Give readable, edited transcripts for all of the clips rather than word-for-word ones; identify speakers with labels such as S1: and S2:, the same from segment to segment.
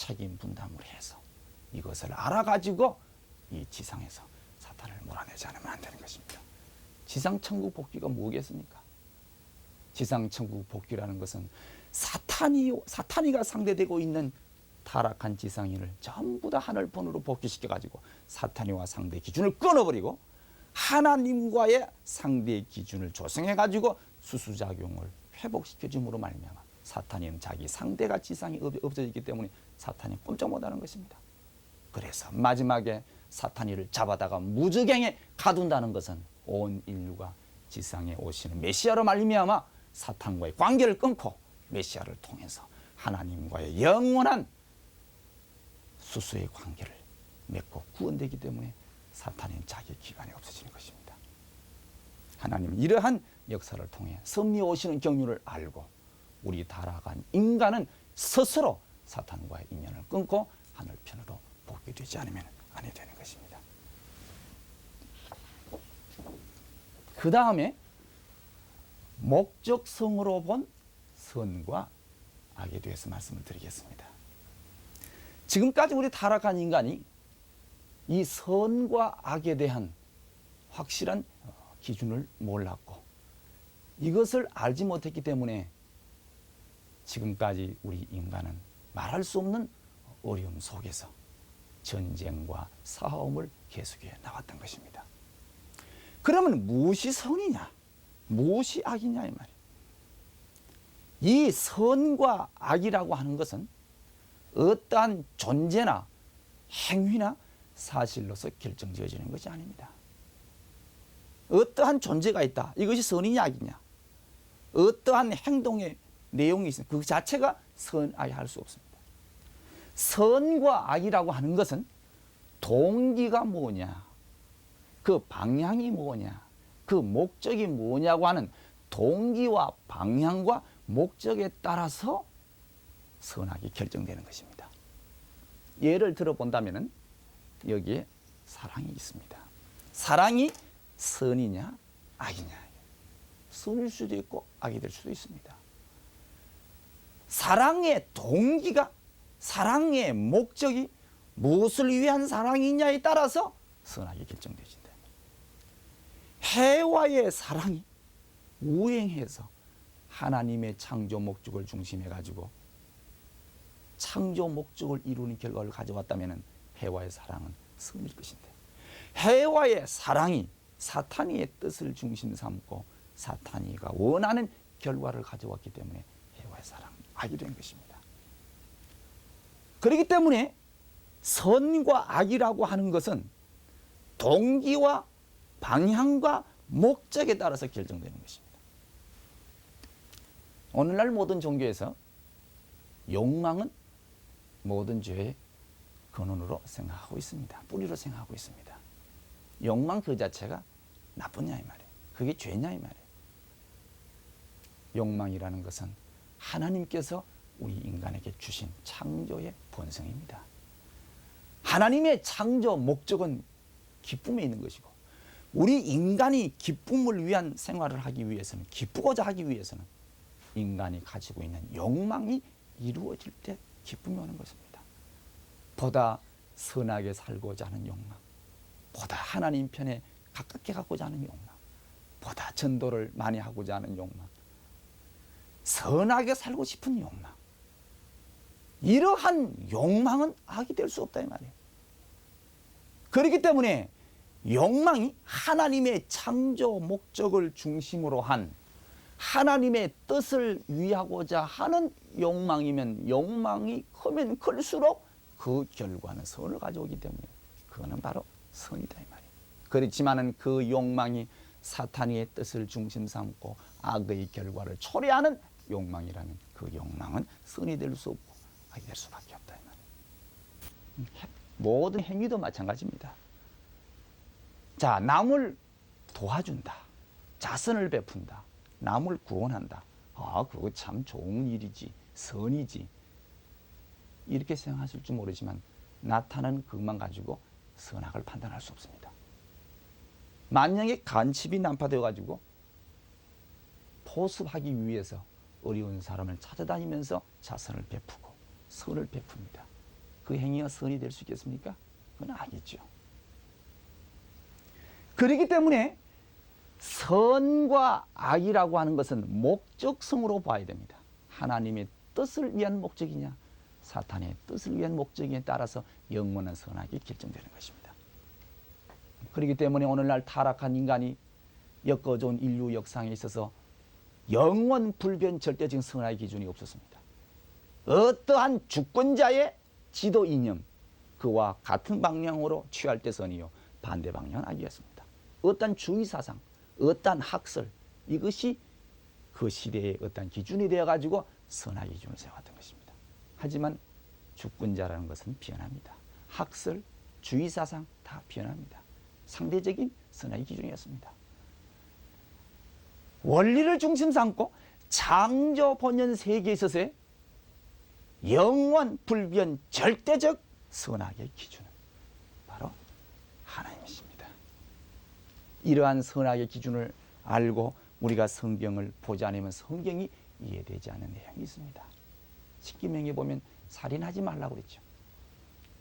S1: 책임 분담을 해서 이것을 알아가지고 이 지상에서 사탄을 몰아내지 않으면 안 되는 것입니다. 지상천국 복귀가 뭐겠습니까? 지상천국 복귀라는 것은 사탄이가 상대되고 있는 타락한 지상인을 전부 다 하늘폰으로 복귀시켜가지고 사탄이와 상대 기준을 끊어버리고 하나님과의 상대 기준을 조성해가지고 수수작용을 회복시켜줌으로 말미암아 사탄이는 자기 상대가 지상에 없어지기 때문에 사탄이 꼼짝 못하는 것입니다. 그래서 마지막에 사탄이를 잡아다가 무저갱에 가둔다는 것은 온 인류가 지상에 오시는 메시아로 말미암아 사탄과의 관계를 끊고 메시아를 통해서 하나님과의 영원한 수수의 관계를 맺고 구원되기 때문에 사탄은 자기 기관에 없어지는 것입니다. 하나님은 이러한 역사를 통해 섭리 오시는 경륜을 알고 우리 타락한 인간은 스스로 사탄과의 인연을 끊고 하늘편으로 복귀되지 않으면 안 되는 것입니다. 그 다음에 목적성으로 본 선과 악에 대해서 말씀을 드리겠습니다. 지금까지 우리 타락한 인간이 이 선과 악에 대한 확실한 기준을 몰랐고 이것을 알지 못했기 때문에 지금까지 우리 인간은 말할 수 없는 어려움 속에서 전쟁과 싸움을 계속해 나왔던 것입니다. 그러면 무엇이 선이냐? 무엇이 악이냐? 이 말이에요. 이 선과 악이라고 하는 것은 어떠한 존재나 행위나 사실로서 결정지어지는 것이 아닙니다. 어떠한 존재가 있다. 이것이 선이냐 악이냐. 어떠한 행동의 내용이 있으면 그 자체가 선, 악이 할 수 없습니다. 선과 악이라고 하는 것은 동기가 뭐냐, 그 방향이 뭐냐, 그 목적이 뭐냐고 하는 동기와 방향과 목적에 따라서 선악이 결정되는 것입니다. 예를 들어본다면 여기에 사랑이 있습니다. 사랑이 선이냐 악이냐. 선일 수도 있고 악이 될 수도 있습니다. 사랑의 동기가, 사랑의 목적이 무엇을 위한 사랑이냐에 따라서 선악이 결정되신다. 해와의 사랑이 우행해서 하나님의 창조 목적을 중심해 가지고 창조 목적을 이루는 결과를 가져왔다면 해와의 사랑은 선일 것인데, 해와의 사랑이 사탄이의 뜻을 중심 삼고 사탄이가 원하는 결과를 가져왔기 때문에 해와의 사랑은 악이 된 것입니다. 그렇기 때문에 선과 악이라고 하는 것은 동기와 방향과 목적에 따라서 결정되는 것입니다. 오늘날 모든 종교에서 욕망은 모든 죄의 근원으로 생각하고 있습니다. 뿌리로 생각하고 있습니다. 욕망 그 자체가 나쁘냐 이 말이에요. 그게 죄냐 이 말이에요. 욕망이라는 것은 하나님께서 우리 인간에게 주신 창조의 본성입니다. 하나님의 창조 목적은 기쁨에 있는 것이고 우리 인간이 기쁨을 위한 생활을 하기 위해서는, 기쁘고자 하기 위해서는 인간이 가지고 있는 욕망이 이루어질 때 기쁨이 오는 것입니다. 보다 선하게 살고자 하는 욕망, 보다 하나님 편에 가깝게 가고자 하는 욕망, 보다 전도를 많이 하고자 하는 욕망, 선하게 살고 싶은 욕망, 이러한 욕망은 악이 될 수 없다 이 말이에요. 그렇기 때문에 욕망이 하나님의 창조 목적을 중심으로 한 하나님의 뜻을 위하고자 하는 욕망이면 욕망이 크면 클수록 그 결과는 선을 가져오기 때문에 그거는 바로 선이다 이 말이에요. 그렇지만은 그 욕망이 사탄의 뜻을 중심 삼고 악의 결과를 초래하는 욕망이라면 그 욕망은 선이 될 수 없고 악이 될 수밖에 없다 이 말이에요. 모든 행위도 마찬가지입니다. 자, 남을 도와준다, 자선을 베푼다, 남을 구원한다. 아, 그거 참 좋은 일이지, 선이지. 이렇게 생각하실 줄 모르지만 나타나는 그것만 가지고 선악을 판단할 수 없습니다. 만약에 간첩이 난파되어 가지고 포섭하기 위해서 어려운 사람을 찾아다니면서 자선을 베푸고 선을 베풉니다. 그 행위가 선이 될 수 있겠습니까? 그건 아니죠. 그렇기 때문에 선과 악이라고 하는 것은 목적성으로 봐야 됩니다. 하나님의 뜻을 위한 목적이냐, 사탄의 뜻을 위한 목적에 따라서 영원한 선악이 결정되는 것입니다. 그렇기 때문에 오늘날 타락한 인간이 엮어준 인류 역사에 있어서 영원 불변 절대적인 선악의 기준이 없었습니다. 어떠한 주권자의 지도 이념, 그와 같은 방향으로 취할 때 선이요, 반대 방향은 악이었습니다. 어떠한 주의 사상, 어떠한 학설, 이것이 그 시대의 어떠한 기준이 되어가지고 선악의 기준을 세웠던 것입니다. 하지만 주권자라는 것은 변합니다. 학설, 주의 사상 다 변합니다. 상대적인 선악의 기준이었습니다. 원리를 중심 삼고 창조 본연 세계에 있어서의 영원 불변 절대적 선악의 기준은 바로 하나님이십니다. 이러한 선악의 기준을 알고 우리가 성경을 보지 않으면 성경이 이해되지 않는 내용이 있습니다. 십계명에 보면 살인하지 말라고 그랬죠.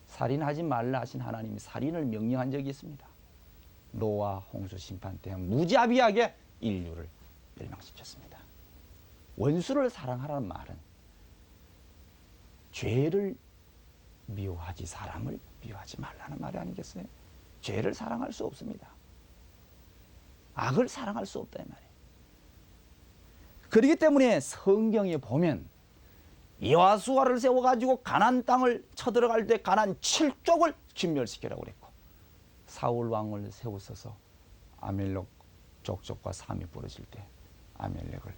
S1: 살인하지 말라 하신 하나님이 살인을 명령한 적이 있습니다. 노아 홍수 심판 때 무자비하게 인류를 멸망시켰습니다. 원수를 사랑하라는 말은 죄를 미워하지 사람을 미워하지 말라는 말이 아니겠어요? 죄를 사랑할 수 없습니다. 악을 사랑할 수 없다 이 말이에요. 그렇기 때문에 성경에 보면 여호수아를 세워가지고 가나안 땅을 쳐들어갈 때 가나안 7족을 진멸시키라고 그랬고, 사울 왕을 세우셔서 아멜렉 족속과 싸움이 벌어질 때 아멜렉을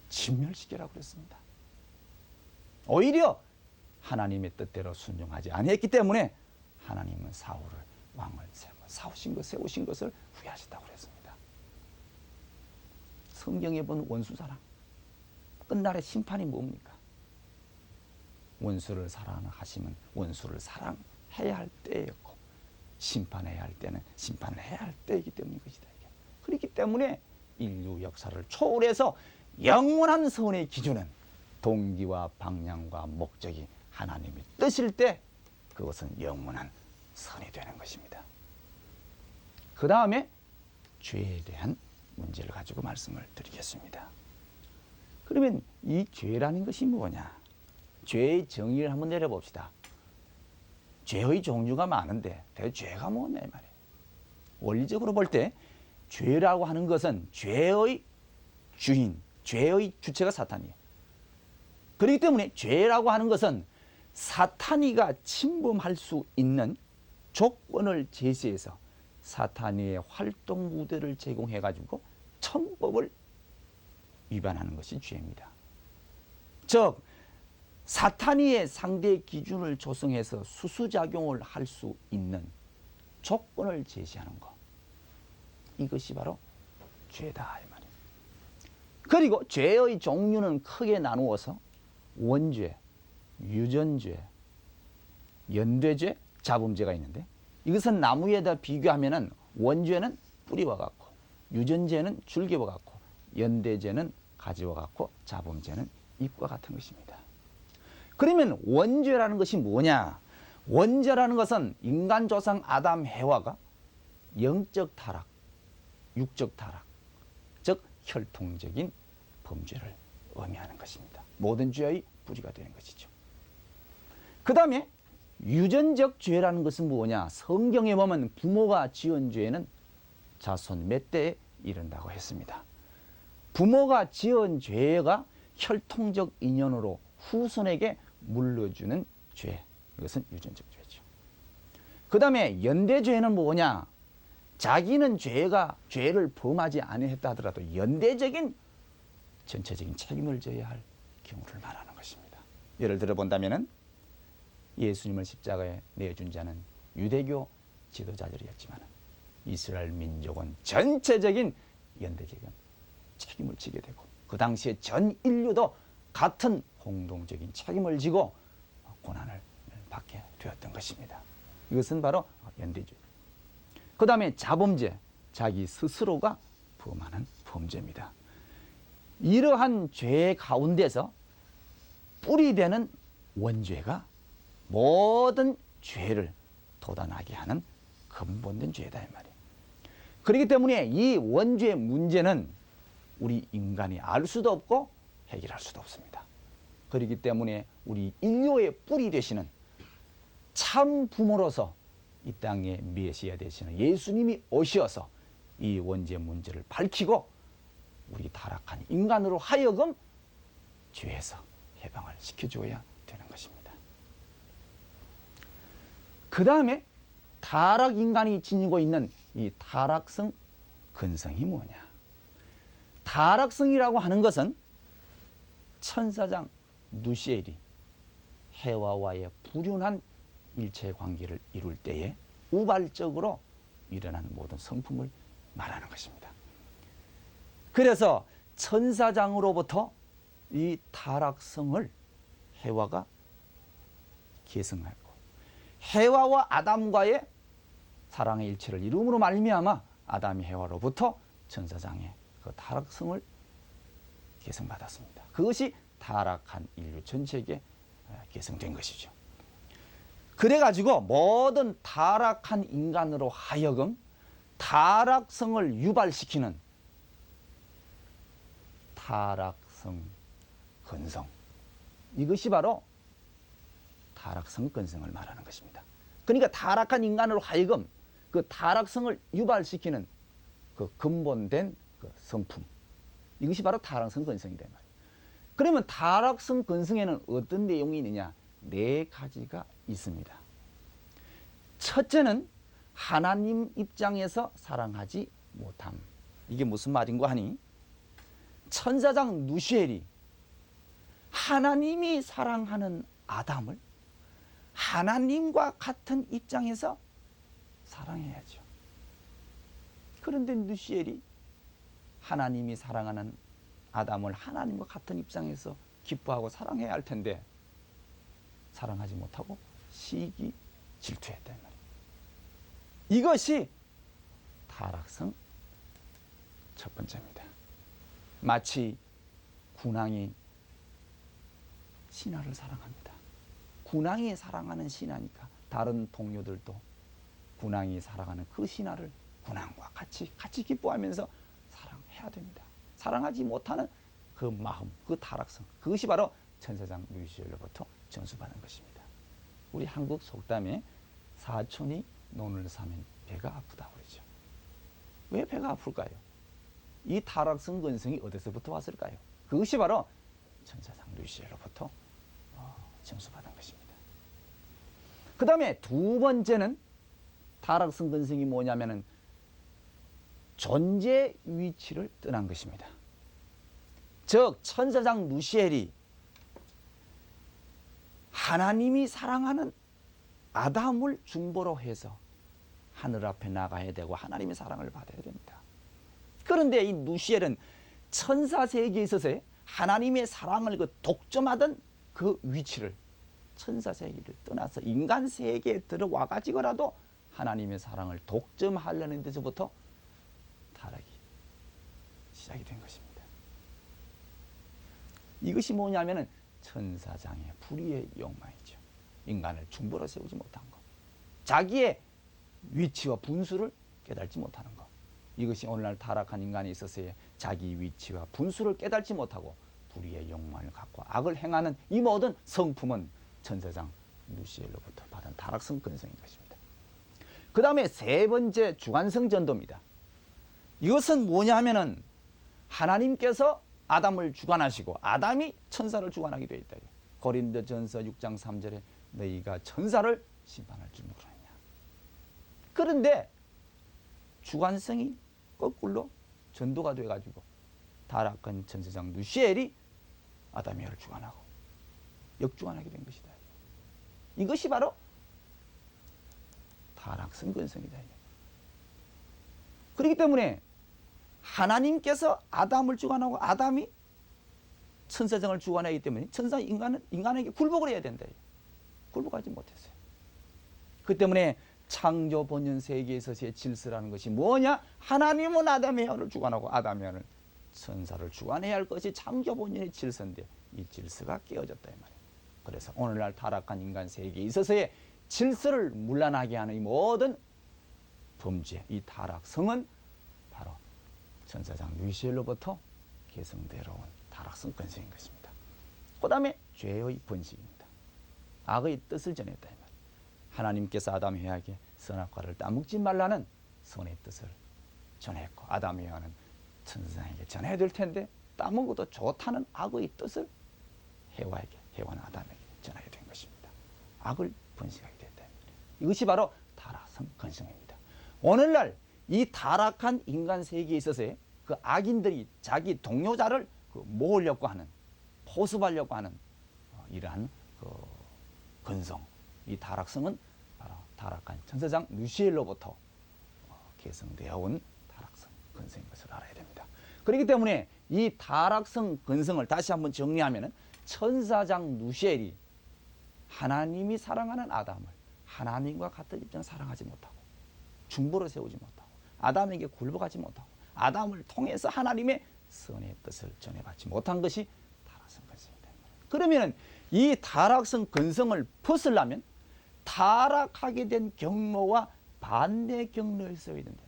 S1: 진멸시키라고 그랬습니다. 오히려 하나님의 뜻대로 순종하지 아니했기 때문에 하나님은 사울을 왕을 세우신 것을 후회하셨다고 그랬습니다. 성경에 본 원수사랑, 끝날의 심판이 뭡니까? 원수를 사랑하시면 원수를 사랑해야 할 때였고, 심판해야 할 때는 심판을 해야 할 때이기 때문인 것이다. 그렇기 때문에 인류 역사를 초월해서 영원한 선의 기준은 동기와 방향과 목적이 하나님의 뜻일 때 그것은 영원한 선이 되는 것입니다. 그 다음에 죄에 대한 문제를 가지고 말씀을 드리겠습니다. 그러면 이 죄라는 것이 뭐냐? 죄의 정의를 한번 내려봅시다. 죄의 종류가 많은데 죄가 뭐냐 이 말이에요. 원리적으로 볼 때 죄라고 하는 것은 죄의 주인, 죄의 주체가 사탄이에요. 그렇기 때문에 죄라고 하는 것은 사탄이가 침범할 수 있는 조건을 제시해서 사탄의 활동 무대를 제공해가지고 천법을 위반하는 것이 죄입니다. 즉 사탄이의 상대 기준을 조성해서 수수작용을 할 수 있는 조건을 제시하는 것, 이것이 바로 죄다 이 말이에요. 그리고 죄의 종류는 크게 나누어서 원죄, 유전죄, 연대죄, 자범죄가 있는데, 이것은 나무에다 비교하면은 원죄는 뿌리와 같고, 유전죄는 줄기와 같고, 연대죄는 가지와 같고, 자범죄는 잎과 같은 것입니다. 그러면 원죄라는 것이 뭐냐? 원죄라는 것은 인간 조상 아담 해와가 영적 타락, 육적 타락, 즉 혈통적인 범죄를 의미하는 것입니다. 모든 죄의 뿌리가 되는 것이죠. 그 다음에 유전적 죄라는 것은 뭐냐? 성경에 보면 부모가 지은 죄는 자손 몇 대에 이른다고 했습니다. 부모가 지은 죄가 혈통적 인연으로 후손에게 물려주는 죄, 이것은 유전적 죄죠. 그 다음에 연대죄는 뭐냐? 자기는 죄를 범하지 아니했다 하더라도 연대적인 전체적인 책임을 져야 할 경우를 말하는 것입니다. 예를 들어 본다면은 예수님을 십자가에 내준 자는 유대교 지도자들이었지만 이스라엘 민족은 전체적인 연대적인 책임을 지게 되고, 그 당시에 전 인류도 같은 공동적인 책임을 지고 고난을 받게 되었던 것입니다. 이것은 바로 연대죄. 그 다음에 자범죄, 자기 스스로가 범하는 범죄입니다. 이러한 죄 가운데서 뿌리되는 원죄가 모든 죄를 돋아나게 하는 근본된 죄다 이 말이에요. 그렇기 때문에 이 원죄의 문제는 우리 인간이 알 수도 없고 해결할 수도 없습니다. 그렇기 때문에 우리 인류의 뿌리 되시는 참 부모로서 이 땅에 메시아 되시는 예수님이 오셔서 이 원죄 문제를 밝히고 우리 타락한 인간으로 하여금 죄에서 해방을 시켜줘야 되는 것입니다. 그 다음에 타락 인간이 지니고 있는 이 타락성 근성이 뭐냐? 타락성이라고 하는 것은 천사장 누시엘이 해와와의 불륜한 일체 관계를 이룰 때에 우발적으로 일어나는 모든 성품을 말하는 것입니다. 그래서 천사장으로부터 이 타락성을 해와가 계승하고 해와와 아담과의 사랑의 일체를 이룸으로 말미암아 아담이 해와로부터 천사장의 그 타락성을 계승받았습니다. 그것이 타락한 인류 전체에게 계승된 것이죠. 그래가지고 모든 타락한 인간으로 하여금 타락성을 유발시키는 타락성 근성, 이것이 바로 타락성 근성을 말하는 것입니다. 그러니까 타락한 인간으로 하여금 그 타락성을 유발시키는 그 근본된 그 성품, 이것이 바로 타락성 근성이다 말이에요. 그러면 타락성 근성에는 어떤 내용이 있느냐? 네 가지가 있습니다. 첫째는 하나님 입장에서 사랑하지 못함. 이게 무슨 말인고 하니, 천사장 누시엘이 하나님이 사랑하는 아담을 하나님과 같은 입장에서 사랑해야죠. 그런데 누시엘이 하나님이 사랑하는 아담을 하나님과 같은 입장에서 기뻐하고 사랑해야 할 텐데 사랑하지 못하고 시기 질투했다 이 말이에요. 이것이 타락성 첫 번째입니다. 마치 군왕이 신하를 사랑합니다. 군왕이 사랑하는 신하니까 다른 동료들도 군왕이 사랑하는 그 신하를 군왕과 같이 기뻐하면서 사랑해야 됩니다. 사랑하지 못하는 그 마음, 그 타락성, 그것이 바로 천사장 누시엘로부터 전수받은 것입니다. 우리 한국 속담에 사촌이 논을 사면 배가 아프다 그러죠. 왜 배가 아플까요? 이 타락성 근성이 어디서부터 왔을까요? 그것이 바로 천사장 누시엘로부터 전수받은 것입니다. 그 다음에 두 번째는 타락성 근성이 뭐냐면은 존재 위치를 떠난 것입니다. 즉 천사장 누시엘이 하나님이 사랑하는 아담을 중보로 해서 하늘 앞에 나가야 되고 하나님의 사랑을 받아야 됩니다. 그런데 이 누시엘은 천사 세계에 있어서 하나님의 사랑을 그 독점하던 그 위치를 천사 세계를 떠나서 인간 세계에 들어와 가지고라도 하나님의 사랑을 독점하려는 데서부터 타락이 시작이 된 것입니다. 이것이 뭐냐면은 천사장의 불의의 욕망이죠. 인간을 중보로 세우지 못한 것, 자기의 위치와 분수를 깨달지 못하는 것, 이것이 오늘날 타락한 인간에 있어서의 자기 위치와 분수를 깨달지 못하고 불의의 욕망을 갖고 악을 행하는 이 모든 성품은 천사장 누시엘로부터 받은 타락성 근성인 것입니다. 그 다음에 세 번째 주관성 전도입니다. 이것은 뭐냐면은 하나님께서 아담을 주관하시고 아담이 천사를 주관하게 되어 있다. 고린도전서 6장 3절에 너희가 천사를 심판할 줄 모르느냐. 그런데 주관성이 거꾸로 전도가 돼가지고 타락한 천사장 누시엘이 아담이를 주관하고 역주관하게 된 것이다. 이것이 바로 타락성 근성이다. 그렇기 때문에 하나님께서 아담을 주관하고 아담이 천사장을 주관하기 때문에 천사 인간에게 굴복을 해야 된다. 굴복하지 못했어요. 그 때문에 창조 본연 세계에서의 질서라는 것이 뭐냐? 하나님은 아담의 영을 주관하고 아담의 영을 천사를 주관해야 할 것이 창조 본연의 질서인데 이 질서가 깨어졌다 이 말이에요. 그래서 오늘날 타락한 인간 세계에 있어서의 질서를 문란하게 하는 이 모든 범죄, 이 타락성은 바로 천사장 루시엘로부터 계승되어 온 타락성 근성인 것입니다. 그 다음에 죄의 번식입니다. 악의 뜻을 전했다. 하나님께서 아담 해에게 선악과를 따먹지 말라는 선의 뜻을 전했고, 아담 해와는 천사장에게 전해야 될 텐데 따먹어도 좋다는 악의 뜻을 해와는 아담에게 전하게 된 것입니다. 악을 번식하게 됐다. 이것이 바로 타락성 근성입니다. 오늘날 이 타락한 인간 세계에 있어서의 그 악인들이 자기 동료자를 모으려고 하는, 포섭하려고 하는 이러한 근성, 이 타락성은 바로 타락한 천사장 루시엘로부터 계승되어 온 타락성 근성인 것을 알아야 됩니다. 그렇기 때문에 이 타락성 근성을 다시 한번 정리하면, 천사장 루시엘이 하나님이 사랑하는 아담을 하나님과 같은 입장을 사랑하지 못하고 중보로 세우지 못하고 아담에게 굴복하지 못하고 아담을 통해서 하나님의 선의 뜻을 전해받지 못한 것이 타락성 근성이다. 그러면 이 타락성 근성을 벗으려면 타락하게 된 경로와 반대 경로에 서야 된다.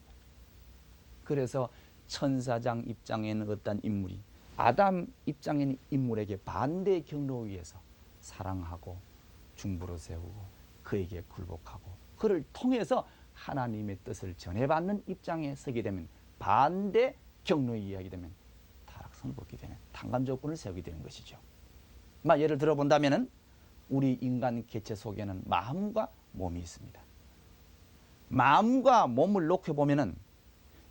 S1: 그래서 천사장 입장에는 어떤 인물이 아담 입장에는 인물에게 반대 경로에 의해서 사랑하고 중보로 세우고 그에게 굴복하고 그를 통해서 하나님의 뜻을 전해받는 입장에 서게 되면, 반대 경로에 의하게 되면 타락성을 벗게 되는 탄감 조건을 세우게 되는 것이죠. 예를 들어 본다면 우리 인간 개체 속에는 마음과 몸이 있습니다. 마음과 몸을 놓고 보면은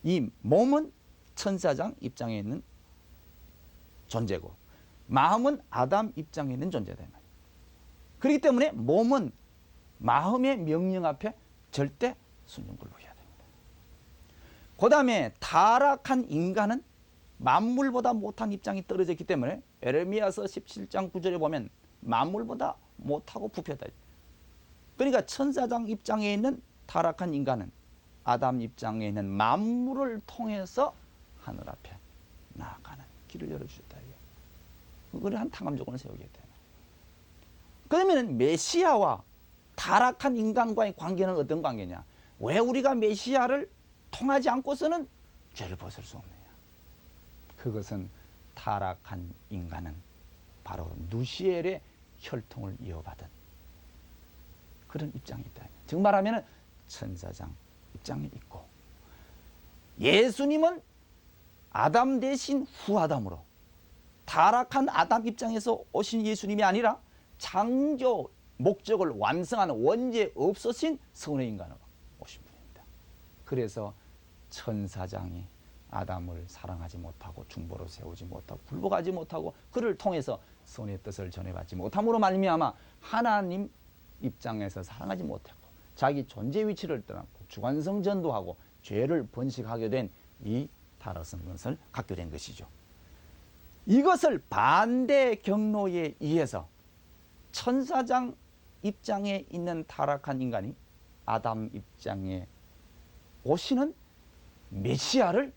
S1: 이 몸은 천사장 입장에 있는 존재고 마음은 아담 입장에 있는 존재다. 그렇기 때문에 몸은 마음의 명령 앞에 절대 순종굴복해야 됩니다. 그 다음에 타락한 인간은 만물보다 못한 입장이 떨어졌기 때문에 에레미야서 17장 9절에 보면 만물보다 못하고 부패하다. 그러니까 천사장 입장에 있는 타락한 인간은 아담 입장에 있는 만물을 통해서 하늘 앞에 나아가는 길을 열어주셨다. 그걸 한 탕감 조건을 세우겠다. 그러면 메시아와 타락한 인간과의 관계는 어떤 관계냐? 왜 우리가 메시아를 통하지 않고서는 죄를 벗을 수 없느냐? 그것은 타락한 인간은 바로 누시엘의 혈통을 이어받은 그런 입장이 있다. 즉 말하면 천사장 입장에 있고, 예수님은 아담 대신 후아담으로 타락한 아담 입장에서 오신 예수님이 아니라 창조 목적을 완성하는 원죄 없으신 선의 인간으로 오신 분입니다. 그래서 천사장이 아담을 사랑하지 못하고 중보로 세우지 못하고 굴복하지 못하고 그를 통해서 선의 뜻을 전해받지 못함으로 말미암아 하나님 입장에서 사랑하지 못했고 자기 존재 위치를 떠났고 주관성 전도하고 죄를 번식하게 된 이 타락성 것을 갖게 된 것이죠. 이것을 반대 경로에 의해서 천사장 입장에 있는 타락한 인간이 아담 입장에 오시는 메시아를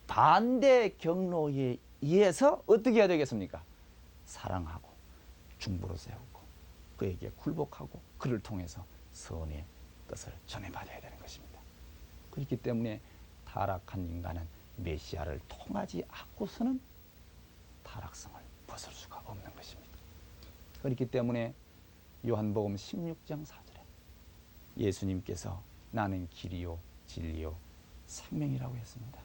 S1: 반대 경로에 의해서 어떻게 해야 되겠습니까? 사랑하고 중보로 세우고 그에게 굴복하고 그를 통해서 선의 뜻을 전해받아야 되는 것입니다. 그렇기 때문에 타락한 인간은 메시아를 통하지 않고서는 타락성을 벗을 수가 없는 것입니다. 그렇기 때문에 요한복음 16장 4절에 예수님께서 나는 길이요 진리요 생명이라고 했습니다.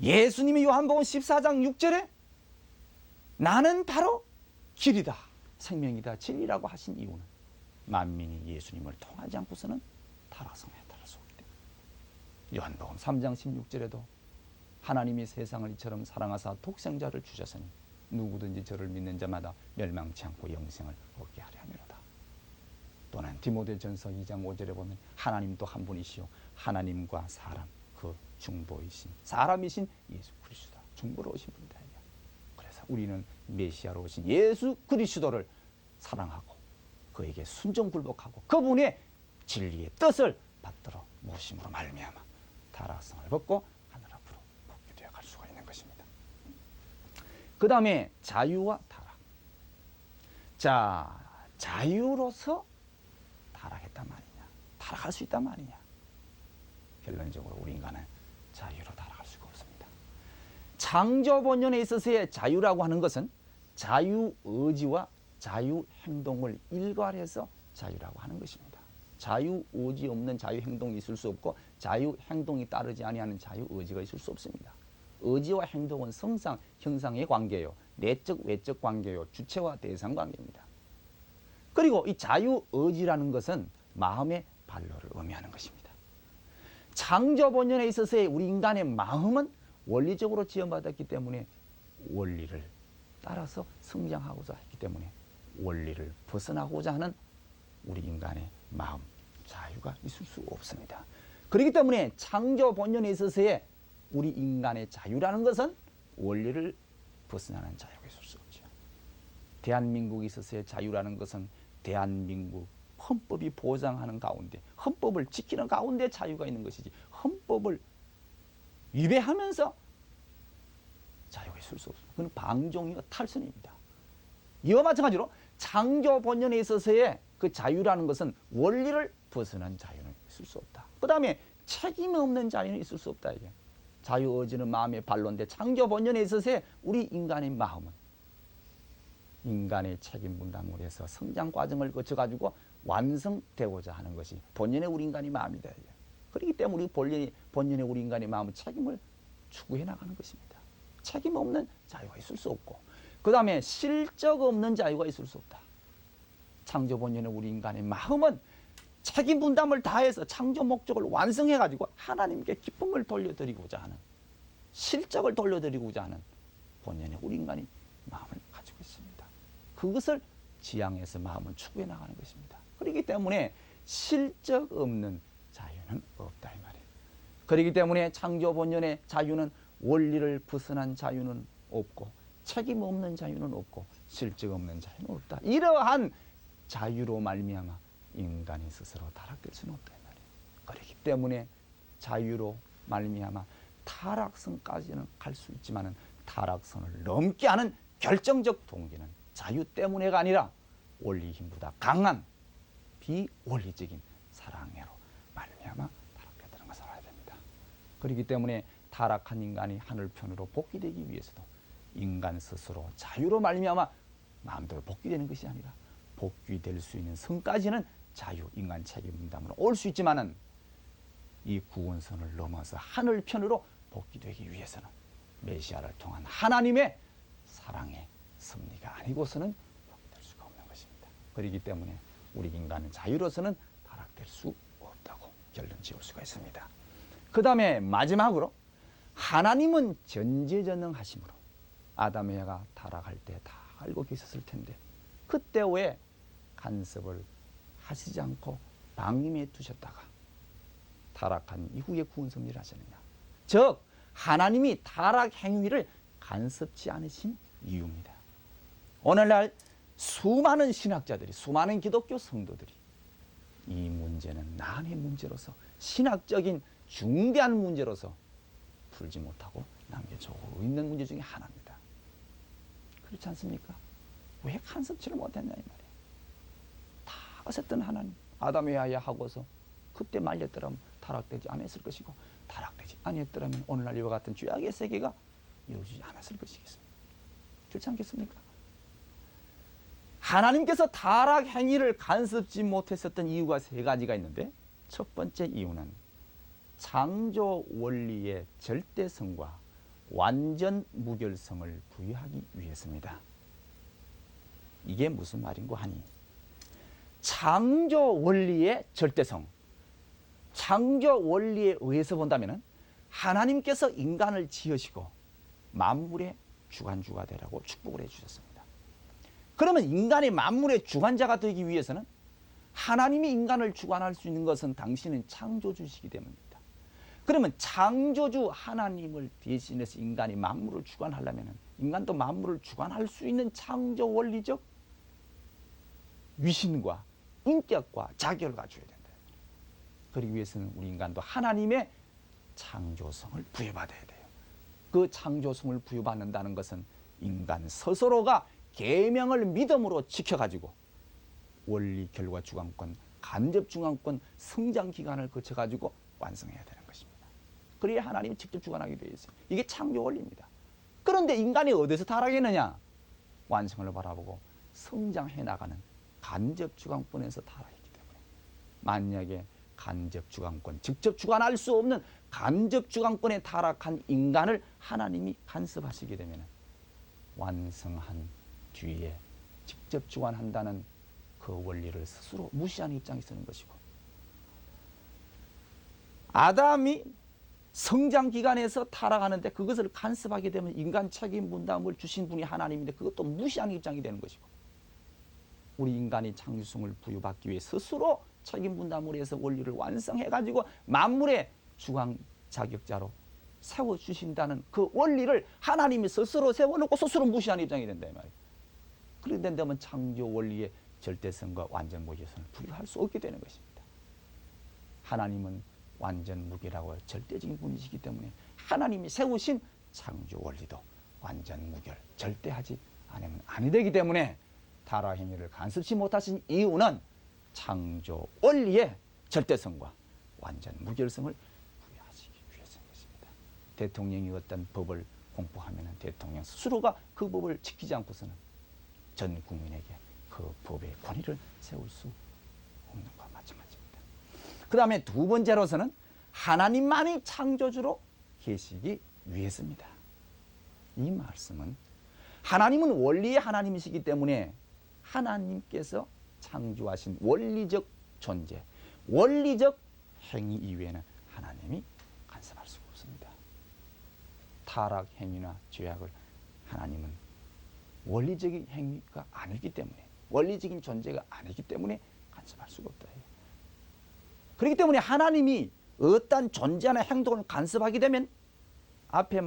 S1: 예수님이 요한복음 14장 6절에 나는 바로 길이다 생명이다 진리라고 하신 이유는 만민이 예수님을 통하지 않고서는 타락성에 따를 수 없기 때문에, 요한복음 3장 16절에도 하나님이 세상을 이처럼 사랑하사 독생자를 주셨으니 누구든지 저를 믿는 자마다 멸망치 않고 영생을 얻게 하려 함이로다. 또는 디모데전서 2장 5절에 보면 하나님도 한 분이시요 하나님과 사람 그 중보이신 사람이신 예수 그리스도다. 중보로 오신 분이다. 그래서 우리는 메시아로 오신 예수 그리스도를 사랑하고 그에게 순종 굴복하고 그분의 진리의 뜻을 받들어 모심으로 말미암아 타락성을 벗고 하늘 앞으로 복귀되어 갈 수가 있는 것입니다. 그 다음에 자유와 타락. 자, 자유로서 타락했단 말이냐, 타락할 수 있단 말이냐. 결론적으로 우리 인간은 자유로 타락할 수가 없습니다. 창조 본연에 있어서의 자유라고 하는 것은 자유의지와 자유행동을 일괄해서 자유라고 하는 것입니다. 자유의지 없는 자유행동이 있을 수 없고 자유행동이 따르지 아니하는 자유의지가 있을 수 없습니다. 의지와 행동은 성상, 형상의 관계요, 내적, 외적 관계요, 주체와 대상 관계입니다. 그리고 이 자유의지라는 것은 마음의 반로를 의미하는 것입니다. 창조 본연에 있어서의 우리 인간의 마음은 원리적으로 지원받았기 때문에 원리를 따라서 성장하고자 했기 때문에 원리를 벗어나고자 하는 우리 인간의 마음, 자유가 있을 수 없습니다. 그렇기 때문에 창조 본연에 있어서의 우리 인간의 자유라는 것은 원리를 벗어나는 자유가 있을 수 없죠. 대한민국에 있어서의 자유라는 것은 대한민국 헌법이 보장하는 가운데, 헌법을 지키는 가운데 자유가 있는 것이지, 헌법을 위배하면서 자유가 있을 수 없습니다. 그건 방종이와 탈선입니다. 이와 마찬가지로 창조 본연에 있어서의 그 자유라는 것은 원리를 벗어난 자유는 있을 수 없다. 그 다음에 책임 없는 자유는 있을 수 없다. 이게 자유의지는 마음의 반로인데 창조 본연에 있어서의 우리 인간의 마음은 인간의 책임 분담을 해서 성장 과정을 거쳐가지고 완성되고자 하는 것이 본연의 우리 인간의 마음이다. 이게. 그렇기 때문에 본연의 우리 인간의 마음은 책임을 추구해 나가는 것입니다. 책임 없는 자유가 있을 수 없고, 그 다음에 실적 없는 자유가 있을 수 없다. 창조 본연의 우리 인간의 마음은 책임 분담을 다해서 창조 목적을 완성해가지고 하나님께 기쁨을 돌려드리고자 하는, 실적을 돌려드리고자 하는 본연의 우리 인간이 마음을 가지고 있습니다. 그것을 지향해서 마음을 추구해 나가는 것입니다. 그렇기 때문에 실적 없는 자유는 없다 이 말이에요. 그렇기 때문에 창조 본연의 자유는 원리를 벗어난 자유는 없고 책임 없는 자유는 없고 실적 없는 자유는 없다. 이러한 자유로 말미암아 인간이 스스로 타락될 수는 없다 이 말이에요. 그렇기 때문에 자유로 말미암아 타락선까지는 갈 수 있지만은 타락선을 넘게 하는 결정적 동기는 자유 때문에가 아니라 원리 힘보다 강한 비원리적인 사랑으로 말미암아 타락했다는 것을 알아야 됩니다. 그렇기 때문에 타락한 인간이 하늘편으로 복귀되기 위해서도 인간 스스로 자유로 말미암아 마음대로 복귀되는 것이 아니라 복귀될 수 있는 성까지는 자유, 인간 책임 분담으로 올 수 있지만은 이 구원선을 넘어서 하늘편으로 복귀되기 위해서는 메시아를 통한 하나님의 사랑의 섭리가 아니고서는 복귀될 수가 없는 것입니다. 그렇기 때문에 우리 인간은 자유로서는 타락될 수 없다고 결론 지을 수가 있습니다. 그 다음에 마지막으로 하나님은 전지전능하심으로 아담 에바가 타락할 때 다 알고 계셨을 텐데 그때 왜 간섭을 하시지 않고 방임해 두셨다가 타락한 이후에 구원 섭리를 하셨느냐. 즉 하나님이 타락 행위를 간섭지 않으신 이유입니다. 오늘날 수많은 신학자들이, 수많은 기독교 성도들이 이 문제는 난의 문제로서, 신학적인 중대한 문제로서 풀지 못하고 남겨두고 있는 문제 중에 하나입니다. 그렇지 않습니까? 왜 간섭치를 못했냐 이 말이에요. 다 어쨌든 하나님 아담에야 하고서 그때 말렸더라면 타락되지 않았을 것이고 타락되지 아니었더라면 오늘날 이와 같은 죄악의 세계가 이루어지지 않았을 것이겠습니다. 그렇지 않겠습니까? 하나님께서 타락 행위를 간섭지 못했었던 이유가 세 가지가 있는데 첫 번째 이유는 창조 원리의 절대성과 완전 무결성을 부여하기 위해서입니다. 이게 무슨 말인고 하니 창조 원리의 절대성, 창조 원리에 의해서 본다면 하나님께서 인간을 지으시고 만물의 주관주가 되라고 축복을 해주셨습니다. 그러면 인간이 만물의 주관자가 되기 위해서는 하나님이 인간을 주관할 수 있는 것은 당신은 창조주시기 때문입니다. 그러면 창조주 하나님을 대신해서 인간이 만물을 주관하려면 인간도 만물을 주관할 수 있는 창조 원리적 위신과 인격과 자격을 갖춰야 된다. 그러기 위해서는 우리 인간도 하나님의 창조성을 부여받아야 돼요. 그 창조성을 부여받는다는 것은 인간 스스로가 계명을 믿음으로 지켜가지고 원리 결과 주관권, 간접 주관권, 성장 기간을 거쳐가지고 완성해야 되는 것입니다. 그래야 하나님이 직접 주관하게 되어 있어요. 이게 창조 원리입니다. 그런데 인간이 어디서 타락했느냐? 완성을 바라보고 성장해 나가는 간접 주관권에서 타락했기 때문에, 만약에 간접 주관권, 직접 주관할 수 없는 간접 주관권에 타락한 인간을 하나님이 간섭하시게 되면 완성한 뒤에 직접 주관한다는 그 원리를 스스로 무시하는 입장이 서는 것이고, 아담이 성장 기간에서 타락하는데 그것을 간섭하게 되면 인간 책임 분담을 주신 분이 하나님인데 그것도 무시하는 입장이 되는 것이고, 우리 인간이 창조성을 부여받기 위해 스스로 책임 분담을 해서 원리를 완성해 가지고 만물의 주관 자격자로 세워주신다는 그 원리를 하나님이 스스로 세워놓고 스스로 무시하는 입장이 된다 이 말이에요. 그렇게 된다면 창조 원리의 절대성과 완전 무결성을 부여할 수 없게 되는 것입니다. 하나님은 완전 무결하고 절대적인 분이시기 때문에 하나님이 세우신 창조 원리도 완전 무결, 절대하지 않으면 아니 되기 때문에 타락 행위를 간섭치 못하신 이유는 창조 원리의 절대성과 완전 무결성을 부여하시기 위해서인 것입니다. 대통령이 어떤 법을 공포하면 대통령 스스로가 그 법을 지키지 않고서는 전 국민에게 그 법의 권위를 세울 수 없는 것과 마찬가지입니다. 그 다음에 두 번째로서는 하나님만이 창조주로 계시기 위해서입니다. 이 말씀은 하나님은 원리의 하나님이시기 때문에 하나님께서 창조하신 원리적 존재, 원리적 행위 이외에는 하나님이 간섭할 수가 없습니다. 타락 행위나 죄악을 하나님은 원리적인 행위가 아니기 때문에, 원리적인 존재가 아니기 때문에 간섭할 수가 없다. 그렇기 때문에 하나님이 어떤 존재나 행동을 간섭하게 되면 앞에